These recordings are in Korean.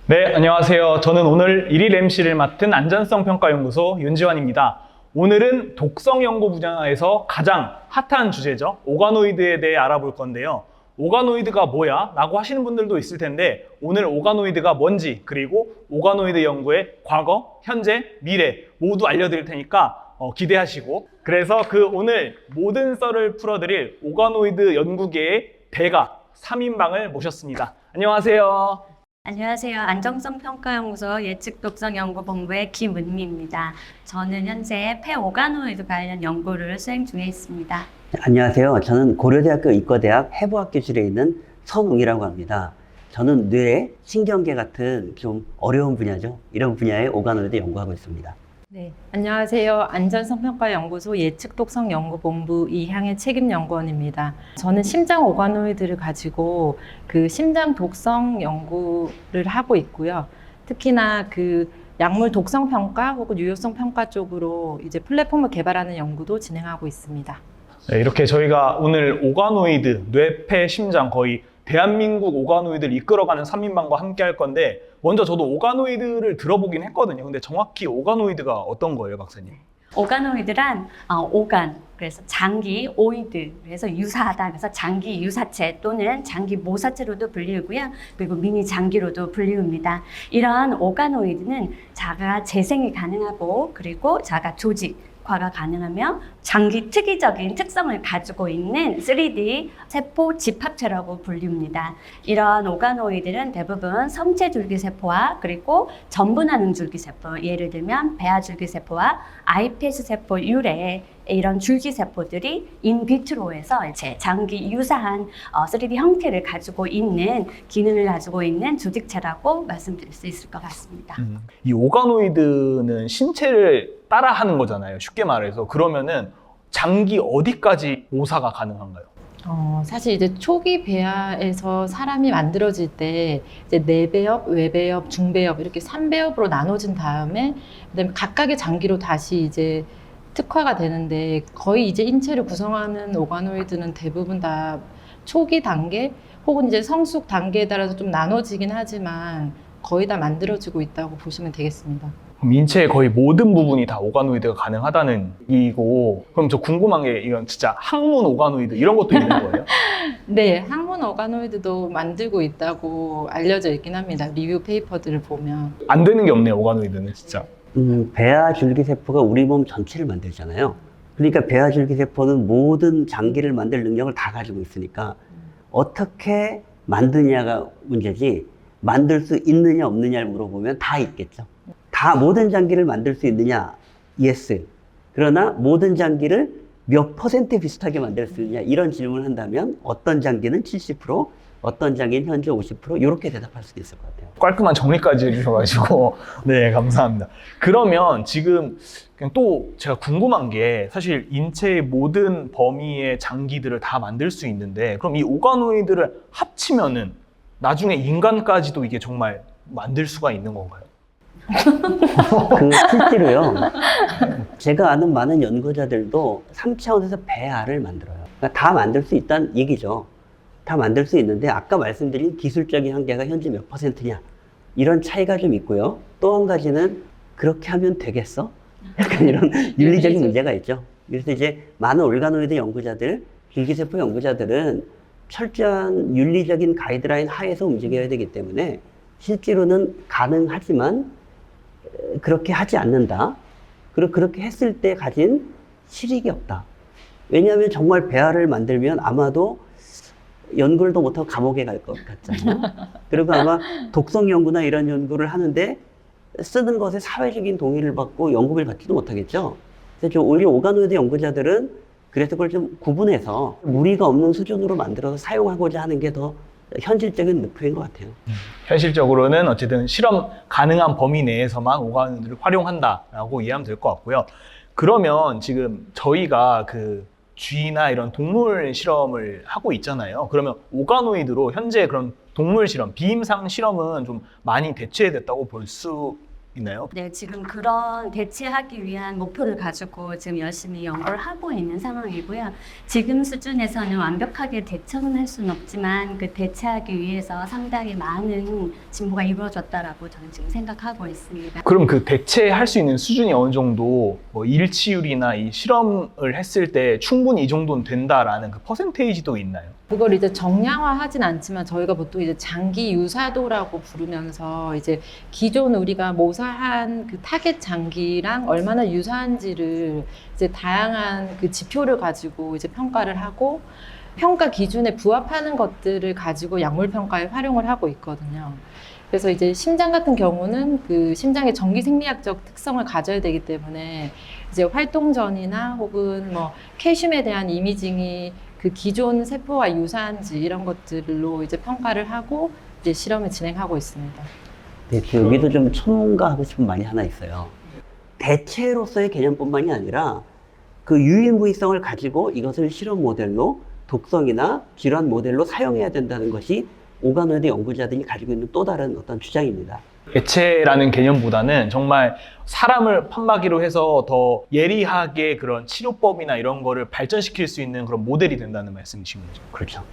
네, 안녕하세요. 저는 오늘 1일 MC를 맡은 안전성평가연구소 윤지환입니다. 오늘은 독성 연구 분야에서 가장 핫한 주제죠. 오가노이드에 대해 알아볼 건데요. 오가노이드가 뭐야? 라고 하시는 분들도 있을 텐데 오늘 오가노이드가 뭔지 그리고 오가노이드 연구의 과거, 현재, 미래 모두 알려드릴 테니까 기대하시고 그래서 오늘 모든 썰을 풀어드릴 오가노이드 연구계의 대가 3인방을 모셨습니다. 안녕하세요. 안녕하세요. 안정성평가연구소 예측독성연구본부의 김은미입니다. 저는 현재 폐오가노이드 관련 연구를 수행 중에 있습니다. 안녕하세요. 저는 고려대학교 의과대학 해부학교실에 있는 선웅이라고 합니다. 저는 뇌, 신경계 같은 좀 어려운 분야죠. 이런 분야의 오가노이드 연구하고 있습니다. 네, 안녕하세요. 안전성평가연구소 예측독성연구본부 이향의 책임연구원입니다. 저는 심장 오가노이드를 가지고 심장 독성 연구를 하고 있고요. 특히나 약물 독성 평가 혹은 유효성 평가 쪽으로 이제 플랫폼을 개발하는 연구도 진행하고 있습니다. 네, 이렇게 저희가 오늘 오가노이드, 뇌, 폐, 심장 거의 대한민국 오가노이드를 이끌어가는 3인방과 함께 할 건데 먼저 저도 오가노이드를 들어보긴 했거든요. 근데 정확히 오가노이드가 어떤 거예요, 박사님? 오가노이드란 오간, 그래서 장기, 오이드, 그래서 유사하다, 그래서 장기 유사체 또는 장기 모사체로도 불리우고요. 그리고 미니 장기로도 불리웁니다. 이러한 오가노이드는 자가 재생이 가능하고 그리고 자가 조직화가 가능하며 장기 특이적인 특성을 가지고 있는 3D 세포 집합체라고 불립니다. 이러한 오가노이드는 대부분 성체줄기세포와 그리고 전분화능줄기세포, 예를 들면 배아줄기세포와 iPS 세포 유래의 이런 줄기세포들이 인비트로에서 이제 장기 유사한 3D 형태를 가지고 있는 기능을 가지고 있는 조직체라고 말씀드릴 수 있을 것 같습니다. 이 오가노이드는 신체를 따라하는 거잖아요. 쉽게 말해서. 그러면은 장기 어디까지 모사가 가능한가요? 사실 이제 초기 배아에서 사람이 만들어질 때 이제 내배엽, 외배엽, 중배엽 이렇게 3배엽으로 나눠진 다음에 그다음에 각각의 장기로 다시 이제 특화가 되는데 거의 이제 인체를 구성하는 오가노이드는 대부분 다 초기 단계 혹은 이제 성숙 단계에 따라서 좀 나눠지긴 하지만 거의 다 만들어지고 있다고 보시면 되겠습니다. 그럼 인체의 거의 모든 부분이 다 오가노이드가 가능하다는 얘기고 그럼 저 궁금한 게 이건 진짜 항문 오가노이드 이런 것도 있는 거예요? 네, 항문 오가노이드도 만들고 있다고 알려져 있긴 합니다. 리뷰 페이퍼들을 보면. 안 되는 게 없네요, 오가노이드는 진짜. 배아 줄기세포가 우리 몸 전체를 만들잖아요. 그러니까 배아 줄기세포는 모든 장기를 만들 능력을 다 가지고 있으니까 어떻게 만드냐가 문제지 만들 수 있느냐 없느냐를 물어보면 다 있겠죠. 다 모든 장기를 만들 수 있느냐? yes. 그러나 모든 장기를 몇 퍼센트 비슷하게 만들 수 있느냐? 이런 질문을 한다면 어떤 장기는 70%, 어떤 장기는 현재 50% 이렇게 대답할 수도 있을 것 같아요. 깔끔한 정리까지 해주셔가지고 네, 감사합니다. 그러면 지금 그냥 또 제가 궁금한 게 사실 인체의 모든 범위의 장기들을 다 만들 수 있는데 그럼 이 오가노이드를 합치면은 나중에 인간까지도 이게 정말 만들 수가 있는 건가요? 실제로요. 제가 아는 많은 연구자들도 3차원에서 배아를 만들어요. 그러니까 다 만들 수 있다는 얘기죠. 다 만들 수 있는데 아까 말씀드린 기술적인 한계가 현재 몇 %냐 이런 차이가 좀 있고요. 또 한 가지는 그렇게 하면 되겠어? 약간 이런 윤리적인 문제가 있죠. 그래서 이제 많은 오가노이드 연구자들, 줄기세포 연구자들은 철저한 윤리적인 가이드라인 하에서 움직여야 되기 때문에 실제로는 가능하지만 그렇게 하지 않는다. 그리고 그렇게 했을 때 가진 실익이 없다. 왜냐하면 정말 배아를 만들면 아마도 연구를 더 못하고 감옥에 갈 것 같잖아요. 그리고 아마 독성 연구나 이런 연구를 하는데 쓰는 것에 사회적인 동의를 받고 연구비를 받지도 못하겠죠. 그래서 오히려 오가노이드 연구자들은 그래서 그걸 좀 구분해서 무리가 없는 수준으로 만들어서 사용하고자 하는 게 더 현실적인 목표인 것 같아요. 현실적으로는 어쨌든 실험 가능한 범위 내에서만 오가노이드를 활용한다라고 이해하면 될 것 같고요. 그러면 지금 저희가 쥐나 이런 동물 실험을 하고 있잖아요. 그러면 오가노이드로 현재 그런 동물 실험, 비임상 실험은 좀 많이 대체됐다고 볼 수 있나요? 네, 지금 그런 대체하기 위한 목표를 가지고 지금 열심히 연구를 하고 있는 상황이고요. 지금 수준에서는 완벽하게 대처는 할 수는 없지만 그 대체하기 위해서 상당히 많은 진보가 이루어졌다라고 저는 지금 생각하고 있습니다. 그럼 그 대체할 수 있는 수준이 어느 정도 뭐 일치율이나 이 실험을 했을 때 충분히 이 정도는 된다라는 그 퍼센테이지도 있나요? 그걸 이제 정량화하진 않지만 저희가 보통 이제 장기 유사도라고 부르면서 이제 기존 우리가 모사한 그 타겟 장기랑 얼마나 유사한지를 이제 다양한 그 지표를 가지고 이제 평가를 하고 평가 기준에 부합하는 것들을 가지고 약물 평가에 활용을 하고 있거든요. 그래서 이제 심장 같은 경우는 그 심장의 전기 생리학적 특성을 가져야 되기 때문에 이제 활동 전이나 혹은 뭐 칼슘에 대한 이미징이 그 기존 세포와 유사한지 이런 것들로 이제 평가를 하고 이제 실험을 진행하고 있습니다. 네, 여기도 좀 첨가하고 싶은 말이 하나 있어요. 대체로서의 개념뿐만이 아니라 그 유일무이성을 가지고 이것을 실험 모델로 독성이나 질환 모델로 사용해야 된다는 것이 오가노이드 연구자들이 가지고 있는 또 다른 어떤 주장입니다. 대체라는 개념보다는 정말 사람을 판마기로 해서 더 예리하게 그런 치료법이나 이런 거를 발전시킬 수 있는 그런 모델이 된다는 말씀이신 거죠. 그렇죠.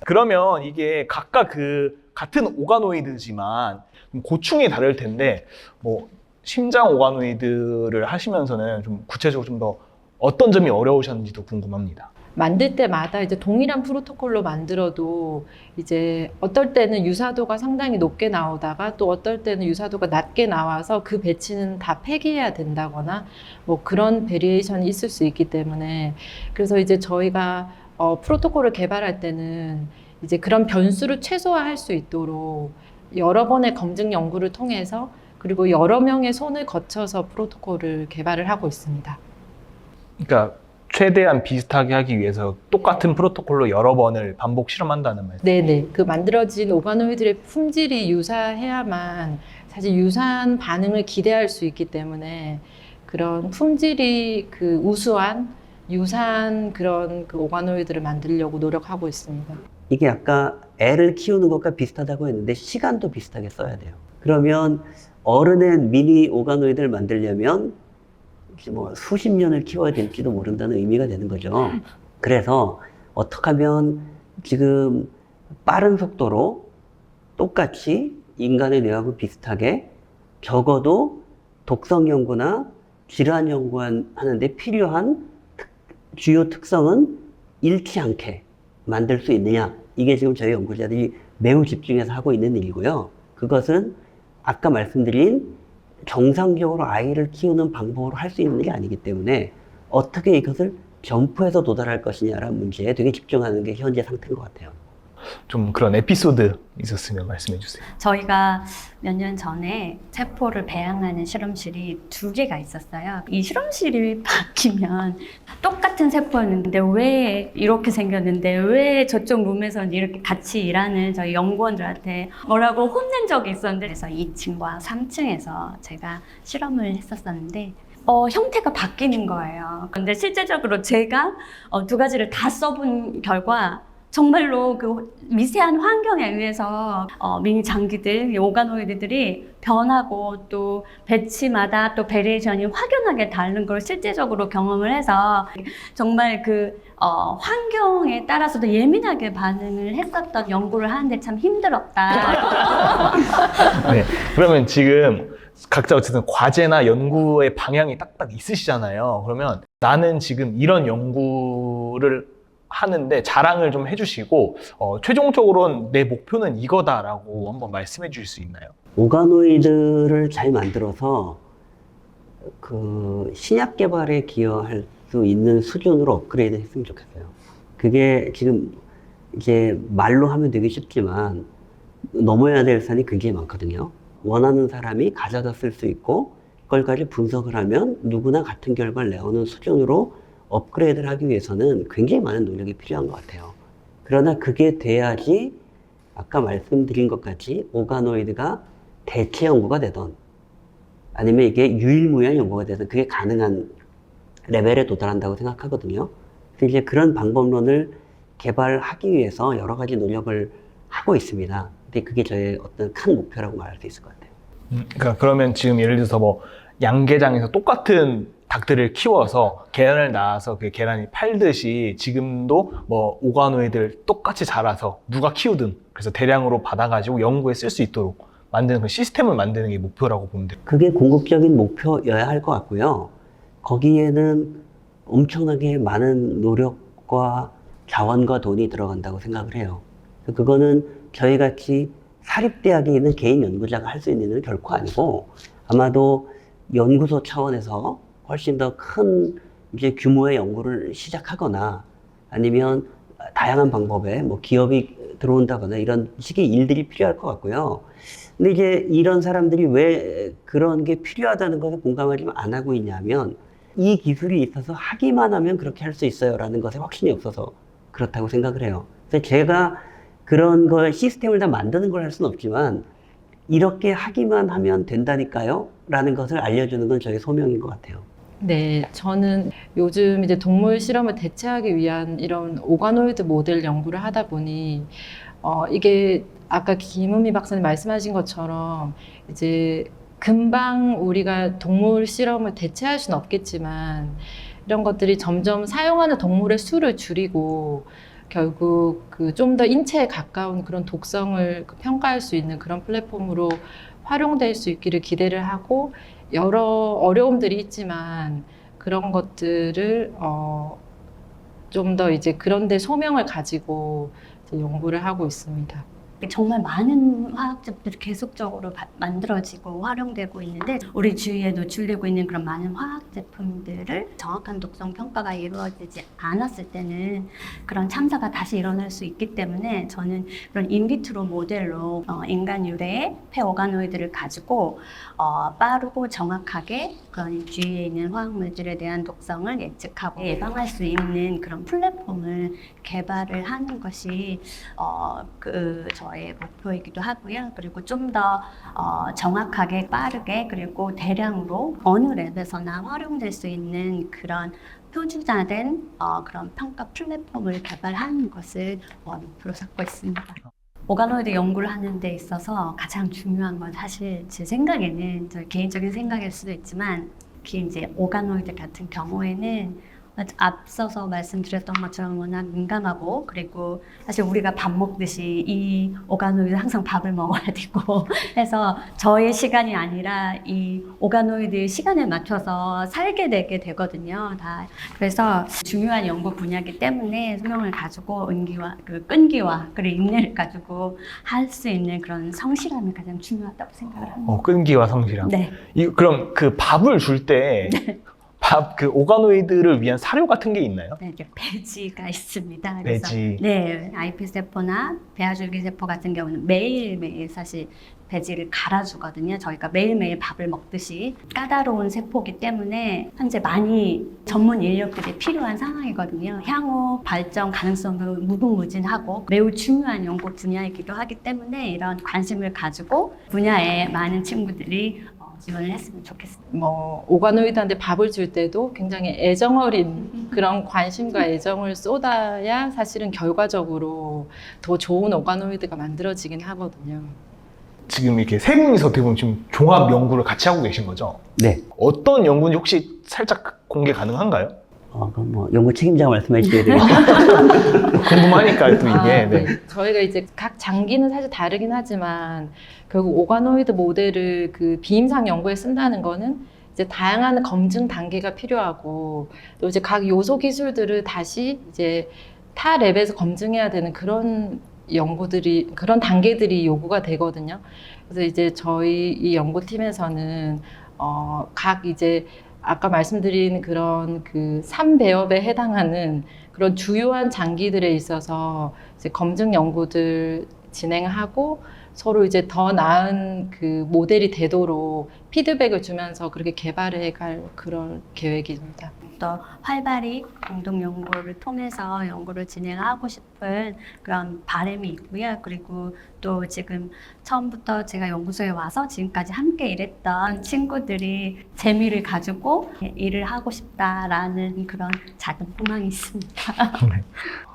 그러면 이게 각각 그 같은 오가노이드지만 고충이 다를 텐데 뭐 심장 오가노이드를 하시면서는 좀 구체적으로 좀 더 어떤 점이 어려우셨는지도 궁금합니다. 만들 때마다 이제 동일한 프로토콜로 만들어도 이제 어떨 때는 유사도가 상당히 높게 나오다가 또 어떨 때는 유사도가 낮게 나와서 그 배치는 다 폐기해야 된다거나 뭐 그런 베리에이션이 있을 수 있기 때문에 그래서 이제 저희가 프로토콜을 개발할 때는 이제 그런 변수를 최소화할 수 있도록 여러 번의 검증 연구를 통해서 그리고 여러 명의 손을 거쳐서 프로토콜을 개발을 하고 있습니다. 그러니까 최대한 비슷하게 하기 위해서 똑같은 프로토콜로 여러 번을 반복 실험한다는 말씀. 네네. 그 만들어진 오가노이드의 품질이 유사해야만 사실 유사한 반응을 기대할 수 있기 때문에 그런 품질이 그 우수한 유사한 그런 그 오가노이드를 만들려고 노력하고 있습니다. 이게 아까 애를 키우는 것과 비슷하다고 했는데 시간도 비슷하게 써야 돼요. 그러면 어른의 미니 오가노이드를 만들려면 뭐 수십 년을 키워야 될지도 모른다는 의미가 되는 거죠. 그래서 어떻게 하면 지금 빠른 속도로 똑같이 인간의 뇌하고 비슷하게 적어도 독성 연구나 질환 연구하는데 필요한 주요 특성은 잃지 않게 만들 수 있느냐. 이게 지금 저희 연구자들이 매우 집중해서 하고 있는 일이고요. 그것은 아까 말씀드린 정상적으로 아이를 키우는 방법으로 할 수 있는 일이 아니기 때문에 어떻게 이것을 점프해서 도달할 것이냐라는 문제에 되게 집중하는 게 현재 상태인 것 같아요. 좀 그런 에피소드 있었으면 말씀해 주세요. 저희가 몇 년 전에 세포를 배양하는 실험실이 2개가 있었어요. 이 실험실이 바뀌면 똑같은 세포였는데 왜 이렇게 생겼는데 왜 저쪽 룸에서는 이렇게 같이 일하는 저희 연구원들한테 뭐라고 혼낸 적이 있었는데 그래서 2층과 3층에서 제가 실험을 했었었는데 형태가 바뀌는 거예요. 근데 실제적으로 제가 2가지를 다 써본 결과 정말로 그 미세한 환경에 의해서 미니 장기들, 오가노이드들이 변하고 또 배치마다 또 베리에이션이 확연하게 다른 걸 실제적으로 경험을 해서 정말 그 환경에 따라서도 예민하게 반응을 했었던 연구를 하는데 참 힘들었다. 네, 그러면 지금 각자 어쨌든 과제나 연구의 방향이 딱딱 있으시잖아요. 그러면 나는 지금 이런 연구를 하는데 자랑을 좀 해주시고 최종적으로는 내 목표는 이거다라고 한번 말씀해 주실 수 있나요? 오가노이드를 잘 만들어서 그 신약 개발에 기여할 수 있는 수준으로 업그레이드 했으면 좋겠어요. 그게 지금 이제 말로 하면 되게 쉽지만 넘어야 될 산이 굉장히 많거든요. 원하는 사람이 가져다 쓸 수 있고 그걸까지 분석을 하면 누구나 같은 결과를 내오는 수준으로 업그레이드를 하기 위해서는 굉장히 많은 노력이 필요한 것 같아요. 그러나 그게 돼야지 아까 말씀드린 것 같이 오가노이드가 대체 연구가 되던 아니면 이게 유일무이한 연구가 돼서 그게 가능한 레벨에 도달한다고 생각하거든요. 그래서 이제 그런 방법론을 개발하기 위해서 여러 가지 노력을 하고 있습니다. 근데 그게 저의 어떤 큰 목표라고 말할 수 있을 것 같아요. 그러니까 그러면 지금 예를 들어서 뭐 양계장에서 똑같은 닭들을 키워서 계란을 낳아서 그 계란이 팔듯이 지금도 뭐 오가노이들 똑같이 자라서 누가 키우든 그래서 대량으로 받아가지고 연구에 쓸 수 있도록 만드는 그 시스템을 만드는 게 목표라고 보면 돼요. 그게 궁극적인 목표여야 할 것 같고요. 거기에는 엄청나게 많은 노력과 자원과 돈이 들어간다고 생각을 해요. 그거는 저희 같이 사립대학에 있는 개인 연구자가 할 수 있는 일은 결코 아니고 아마도 연구소 차원에서 훨씬 더 큰 이제 규모의 연구를 시작하거나 아니면 다양한 방법에 뭐 기업이 들어온다거나 이런 식의 일들이 필요할 것 같고요. 근데 이제 이런 사람들이 왜 그런 게 필요하다는 것에 공감을 안 하고 있냐면 이 기술이 있어서 하기만 하면 그렇게 할 수 있어요 라는 것에 확신이 없어서 그렇다고 생각을 해요. 그래서 제가 그런 걸 시스템을 다 만드는 걸 할 수는 없지만 이렇게 하기만 하면 된다니까요 라는 것을 알려주는 건 저의 소명인 것 같아요. 네, 저는 요즘 이제 동물 실험을 대체하기 위한 이런 오가노이드 모델 연구를 하다 보니, 이게 아까 김은미 박사님 말씀하신 것처럼 이제 금방 우리가 동물 실험을 대체할 수는 없겠지만 이런 것들이 점점 사용하는 동물의 수를 줄이고 결국 그 좀 더 인체에 가까운 그런 독성을 평가할 수 있는 그런 플랫폼으로 활용될 수 있기를 기대를 하고 여러 어려움들이 있지만 그런 것들을 좀 더 이제 그런데 소명을 가지고 이제 연구를 하고 있습니다. 정말 많은 화학제품들이 계속적으로 만들어지고 활용되고 있는데 우리 주위에 노출되고 있는 그런 많은 화학제품들을 정확한 독성 평가가 이루어지지 않았을 때는 그런 참사가 다시 일어날 수 있기 때문에 저는 그런 인비트로 모델로 인간 유래의 폐오가노이드를 가지고 빠르고 정확하게 그런 주위에 있는 화학물질에 대한 독성을 예측하고 예방할 수 있는 그런 플랫폼을 개발을 하는 것이 저의 목표이기도 하고요. 그리고 좀 더 정확하게 빠르게 그리고 대량으로 어느 랩에서나 활용될 수 있는 그런 표준화된 그런 평가 플랫폼을 개발하는 것을 목표로 삼고 있습니다. 오가노이드 연구를 하는 데 있어서 가장 중요한 건 사실 제 생각에는 저 개인적인 생각일 수도 있지만 특히 이제 오가노이드 같은 경우에는 앞서서 말씀드렸던 것처럼 워낙 민감하고 그리고 사실 우리가 밥 먹듯이 이 오가노이드 항상 밥을 먹어야 되고 해서 저의 시간이 아니라 이 오가노이드의 시간에 맞춰서 살게 되게 되거든요. 그래서 중요한 연구 분야이기 때문에 소명을 가지고 끈기와 그리고 인내를 가지고 할 수 있는 그런 성실함이 가장 중요하다고 생각을 합니다. 끈기와 성실함. 네. 그럼 그 밥을 줄 때 그 오가노이드를 위한 사료 같은 게 있나요? 네, 배지가 있습니다. 그래서 배지. 네, iP 세포나 배아줄기 세포 같은 경우는 매일매일 사실 배지를 갈아주거든요. 저희가 매일매일 밥을 먹듯이 까다로운 세포이기 때문에 현재 많이 전문 인력들이 필요한 상황이거든요. 향후 발전 가능성도 무궁무진하고 매우 중요한 연구 분야이기도 하기 때문에 이런 관심을 가지고 분야에 많은 친구들이 지원을 했으면 좋겠습니다. 뭐 오가노이드한테 밥을 줄 때도 굉장히 애정 어린 그런 관심과 애정을 쏟아야 사실은 결과적으로 더 좋은 오가노이드가 만들어지긴 하거든요. 지금 이렇게 세 분이서 어떻게 보면 지금 종합 연구를 같이 하고 계신 거죠? 네. 어떤 연구인지 혹시 살짝 공개 가능한가요? 그럼 뭐 연구 책임자 말씀해 주셔야 되겠죠. 궁금하니까 또 이게. 네. 저희가 이제 각 장기는 사실 다르긴 하지만 결국 오가노이드 모델을 그 비임상 연구에 쓴다는 거는 이제 다양한 검증 단계가 필요하고 또 이제 각 요소 기술들을 다시 이제 타 랩에서 검증해야 되는 그런 그런 단계들이 요구가 되거든요. 그래서 이제 저희 이 연구팀에서는 각 이제 아까 말씀드린 그런 그 3배업에 해당하는 그런 주요한 장기들에 있어서 이제 검증 연구들 진행하고 서로 이제 더 나은 그 모델이 되도록 피드백을 주면서 그렇게 개발해 갈 그런 계획입니다. 더 활발히 공동 연구를 통해서 연구를 진행하고 싶은 그런 바람이 있고요. 그리고 또 지금 처음부터 제가 연구소에 와서 지금까지 함께 일했던 친구들이 재미를 가지고 일을 하고 싶다라는 그런 작은 소망이 있습니다.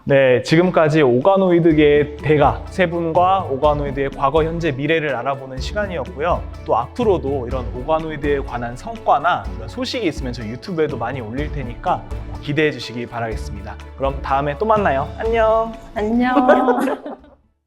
네, 지금까지 오가노이드계의 대가 세 분과 오가노이드의 과거, 현재, 미래를 알아보는 시간이었고요. 또 앞으로도 이런 오가노이드에 관한 성과나 이런 소식이 있으면 저희 유튜브에도 많이 올릴 테니까 기대해 주시기 바라겠습니다. 그럼 다음에 또 만나요. 안녕! 안녕.